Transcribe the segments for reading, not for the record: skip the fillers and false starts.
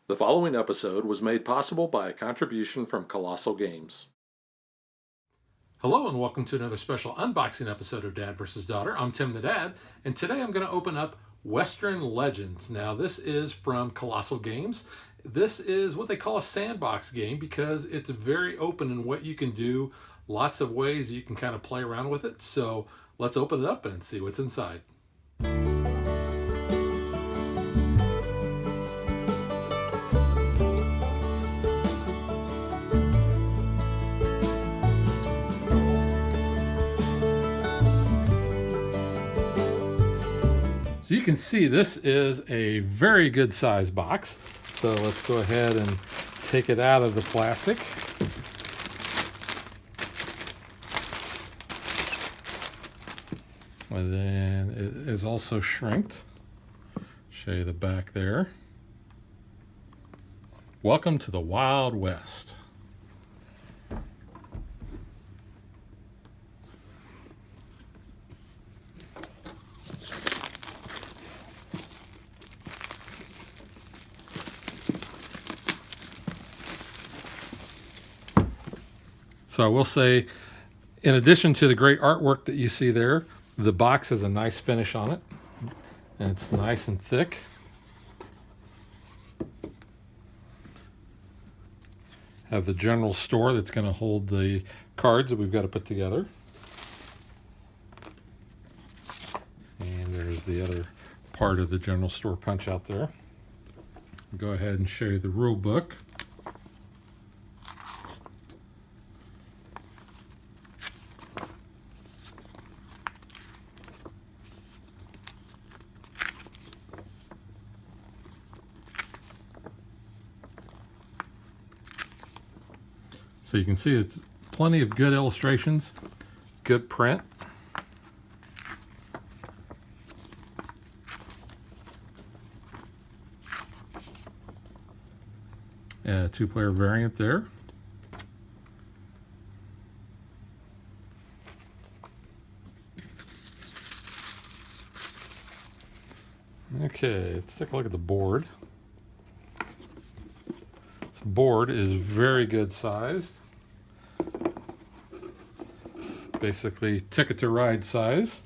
The following episode was made possible by a contribution from Colossal Games. Hello and welcome to another special unboxing episode of Dad vs. Daughter. I'm Tim the Dad, and today I'm going to open up Western Legends. Now this is from Colossal Games. This is what they call a sandbox game because it's very open in what you can do. Lots of ways you can kind of play around with it. So let's open it up and see what's inside. So you can see this is a very good size box. So let's go ahead and take it out of the plastic. And then it is also shrinked. Show you the back there. Welcome to the Wild West. So I will say, in addition to the great artwork that you see there, the box has a nice finish on it, and it's nice and thick. Have the general store that's going to hold the cards that we've got to put together. And there's the other part of the general store punch out there. I'll go ahead and show you the rule book. So you can see it's plenty of good illustrations, good print. A two-player variant there. Okay, let's take a look at the board. This board is very good sized. Basically Ticket to Ride size.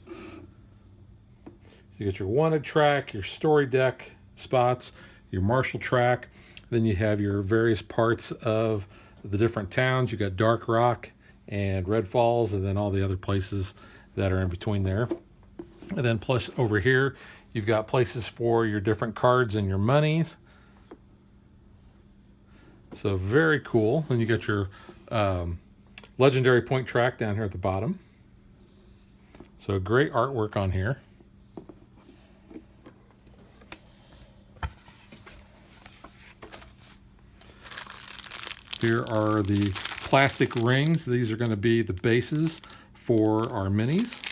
You get your wanted track, your story deck spots, your marshal track. Then you have your various parts of the different towns. You got Dark Rock and Red Falls, and then all the other places that are in between there. And then plus over here, you've got places for your different cards and your monies. So very cool. Then you got your legendary point track down here at the bottom. So great artwork on here. Here are the plastic rings. These are going to be the bases for our minis.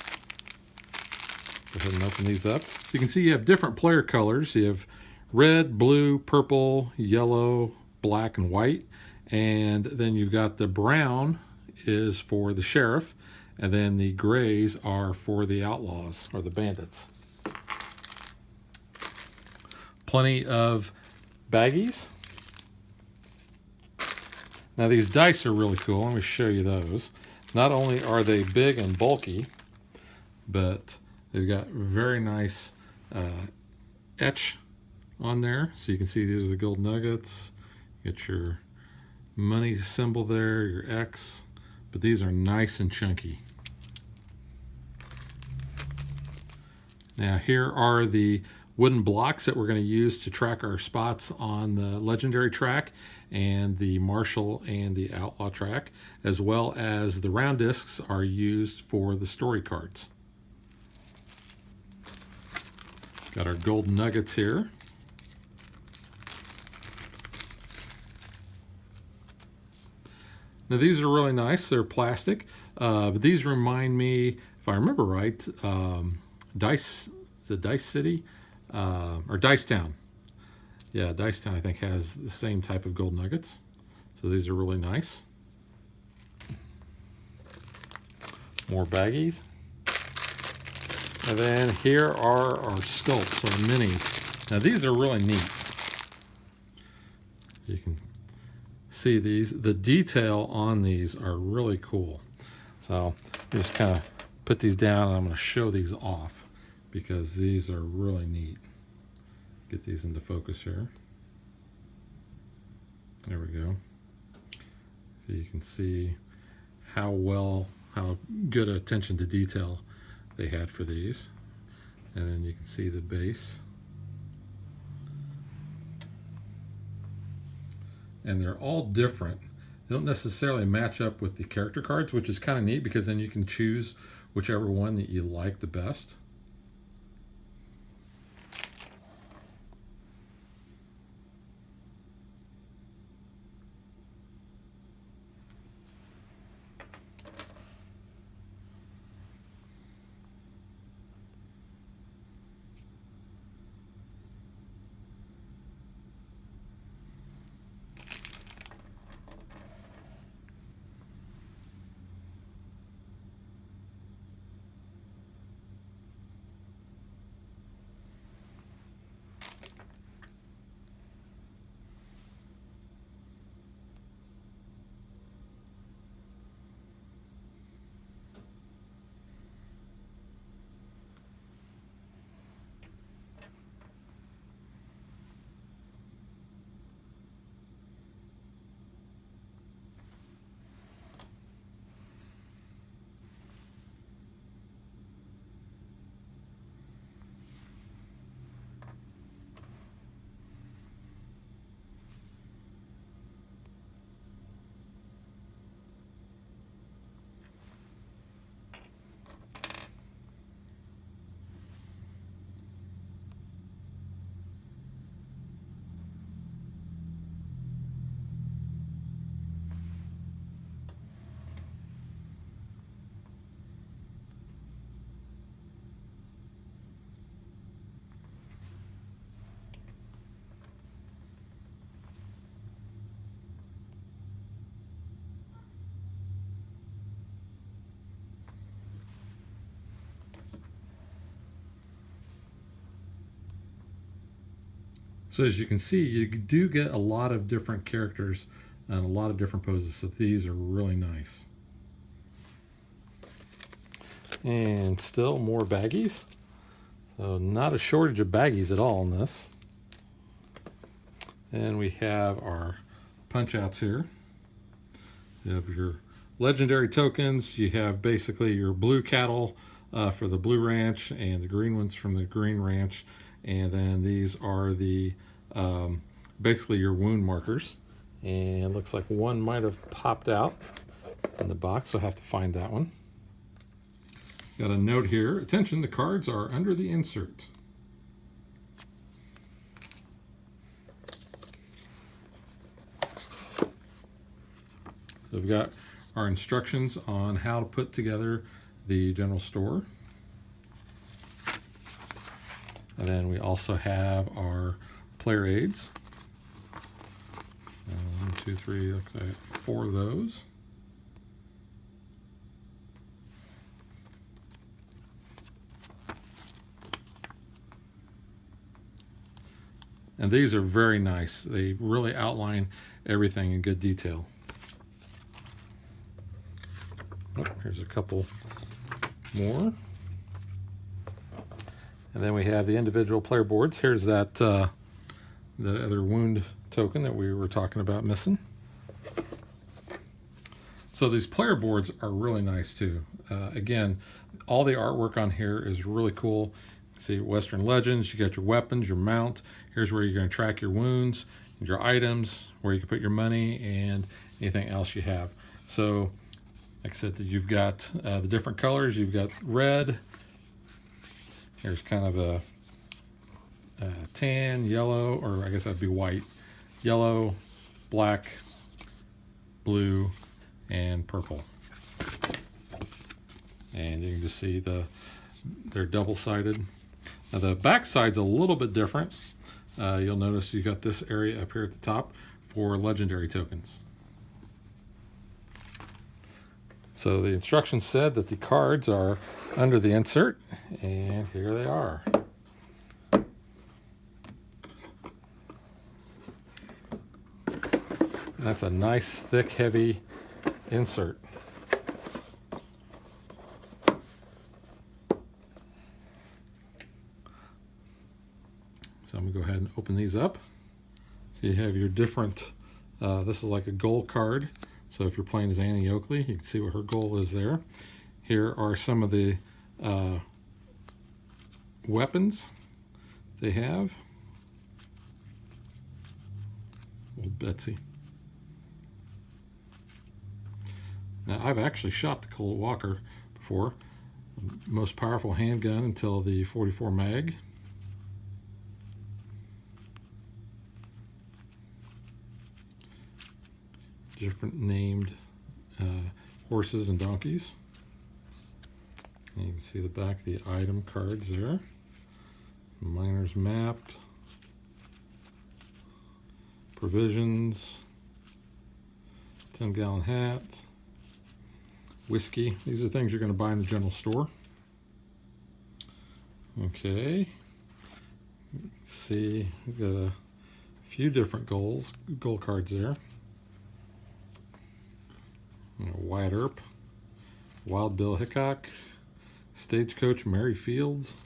Go ahead and open these up. So you can see you have different player colors. You have red, blue, purple, yellow, black, and white. And then you've got the brown is for the sheriff, and then the grays are for the outlaws or the bandits. Plenty of baggies. Now these dice are really cool. Let me show you those. Not only are they big and bulky, but they've got very nice etch on there. So you can see these are the gold nuggets. Get your money symbol there, your X. But these are nice and chunky. Now here are the wooden blocks that we're going to use to track our spots on the legendary track and the marshal and the outlaw track, as well as the round discs are used for the story cards. Got our gold nuggets here. Now these are really nice. They're plastic, but these remind me, if I remember right, Dice City or Dice Town. Yeah, Dice Town I think has the same type of gold nuggets. So these are really nice. More baggies. And then here are our sculpts, our minis. Now these are really neat. You can see these. The detail on these are really cool. So just kind of put these down, and I'm going to show these off because these are really neat. Get these into focus here. There we go. So you can see how good attention to detail they had for these. And then you can see the base. And they're all different. They don't necessarily match up with the character cards, which is kind of neat because then you can choose whichever one that you like the best. So as you can see, you do get a lot of different characters and a lot of different poses. So these are really nice. And still more baggies. So not a shortage of baggies at all in this. And we have our Punchouts here. You have your legendary tokens. You have basically your blue cattle for the blue ranch and the green ones from the green ranch. And then these are the basically your wound markers. And it looks like one might have popped out in the box, so I'll have to find that one. Got a note here. Attention, the cards are under the insert. So we've got our instructions on how to put together the general store. And then we also have our player aids. 1, 2, 3, looks like 4 of those. And these are very nice. They really outline everything in good detail. Oh, here's a couple more. And then we have the individual player boards. Here's that the other wound token that we were talking about missing. So these player boards are really nice too. Again, all the artwork on here is really cool. See Western Legends, you got your weapons, your mount. Here's where you're going to track your wounds, and your items, where you can put your money and anything else you have. So, like I said, you've got the different colors. You've got red. Here's kind of a tan, yellow, or I guess that'd be white. Yellow, black, blue, and purple. And you can just see they're double-sided. Now the back side's a little bit different. You'll notice you got this area up here at the top for legendary tokens. So the instructions said that the cards are under the insert, and here they are. That's a nice, thick, heavy insert. So I'm going to go ahead and open these up. So you have your different, this is like a goal card. So if you're playing as Annie Oakley, you can see what her goal is there. Here are some of the weapons they have. Old Betsy. Now I've actually shot the Colt Walker before. Most powerful handgun until the 44 mag. Different named horses and donkeys. And you can see the back of the item cards there. Miner's map, provisions, 10-gallon hat, whiskey. These are things you're going to buy in the general store. Okay. Let's see, we've got a few different goal cards there. Wyatt Earp, Wild Bill Hickok, Stagecoach Mary Fields,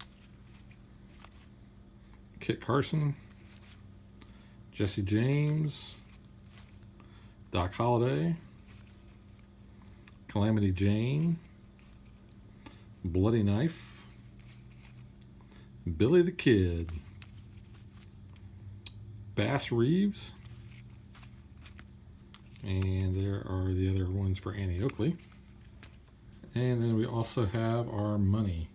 Kit Carson, Jesse James, Doc Holliday, Calamity Jane, Bloody Knife, Billy the Kid, Bass Reeves, and there are the other ones for Annie Oakley. And then we also have our money.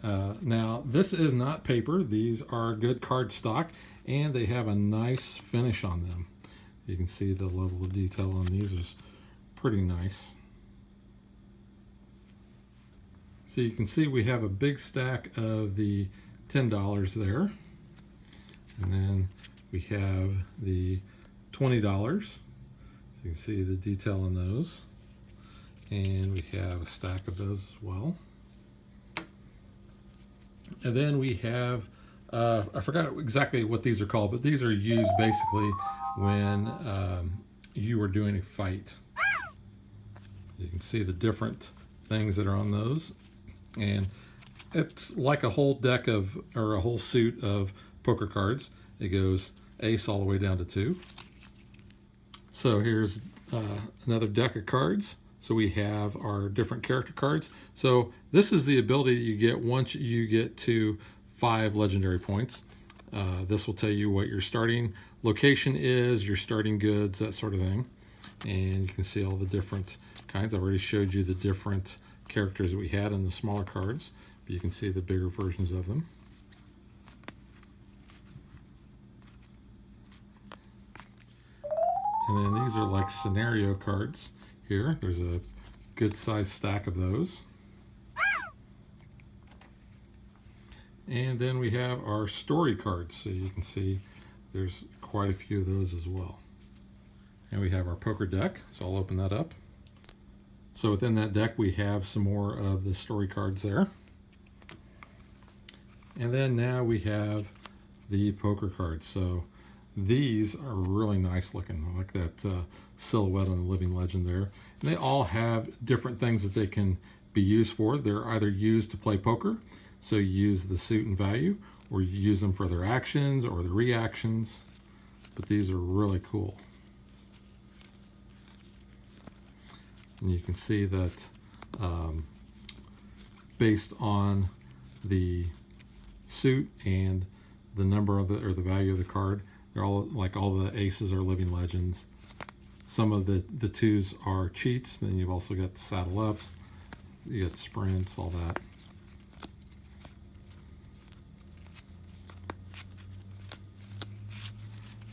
Now, this is not paper. These are good card stock, and they have a nice finish on them. You can see the level of detail on these is pretty nice. So you can see we have a big stack of the $10 there. And then we have the $20. You can see the detail on those, and we have a stack of those as well. And then we have I forgot exactly what these are called, but these are used basically when you are doing a fight. You can see the different things that are on those, and it's like a whole deck of, or a whole suit of poker cards. It goes ace all the way down to 2. So here's another deck of cards. So we have our different character cards. So this is the ability that you get once you get to 5 legendary points. This will tell you what your starting location is, your starting goods, that sort of thing. And you can see all the different kinds. I've already showed you the different characters that we had in the smaller cards, but you can see the bigger versions of them. And then these are like scenario cards here. There's a good sized stack of those. And then we have our story cards. So you can see there's quite a few of those as well. And we have our poker deck. So I'll open that up. So within that deck, we have some more of the story cards there. And then now we have the poker cards. So these are really nice looking. I like that silhouette on the Living Legend there. And they all have different things that they can be used for. They're either used to play poker, so you use the suit and value, or you use them for their actions or the reactions. But these are really cool. And you can see that based on the suit and the number of the, or the value of the card, they're all like all the aces are Living Legends. Some of the 2s are cheats. Then you've also got the saddle ups, you got sprints, all that.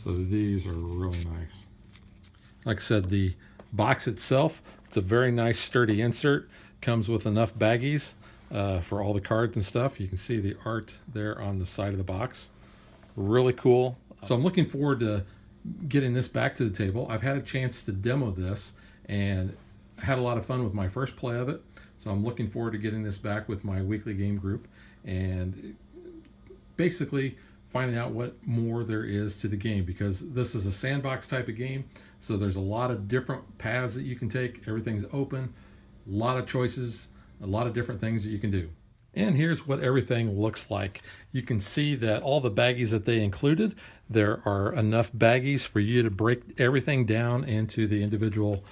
So these are really nice. Like I said, the box itself, it's a very nice sturdy insert. Comes with enough baggies for all the cards and stuff. You can see the art there on the side of the box. Really cool. So I'm looking forward to getting this back to the table. I've had a chance to demo this and had a lot of fun with my first play of it. So I'm looking forward to getting this back with my weekly game group and basically finding out what more there is to the game, because this is a sandbox type of game, so there's a lot of different paths that you can take. Everything's open, a lot of choices, a lot of different things that you can do. And here's what everything looks like. You can see that all the baggies that they included, there are enough baggies for you to break everything down into the individual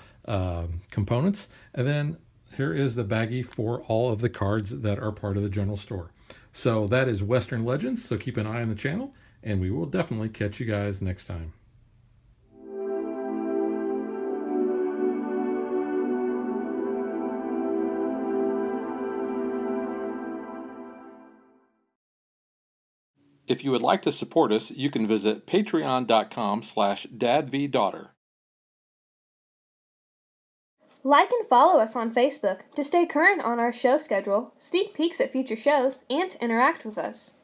components. And then here is the baggie for all of the cards that are part of the general store. So that is Western Legends, so keep an eye on the channel, and we will definitely catch you guys next time. If you would like to support us, you can visit patreon.com/dadvdaughter. Like and follow us on Facebook to stay current on our show schedule, sneak peeks at future shows, and to interact with us.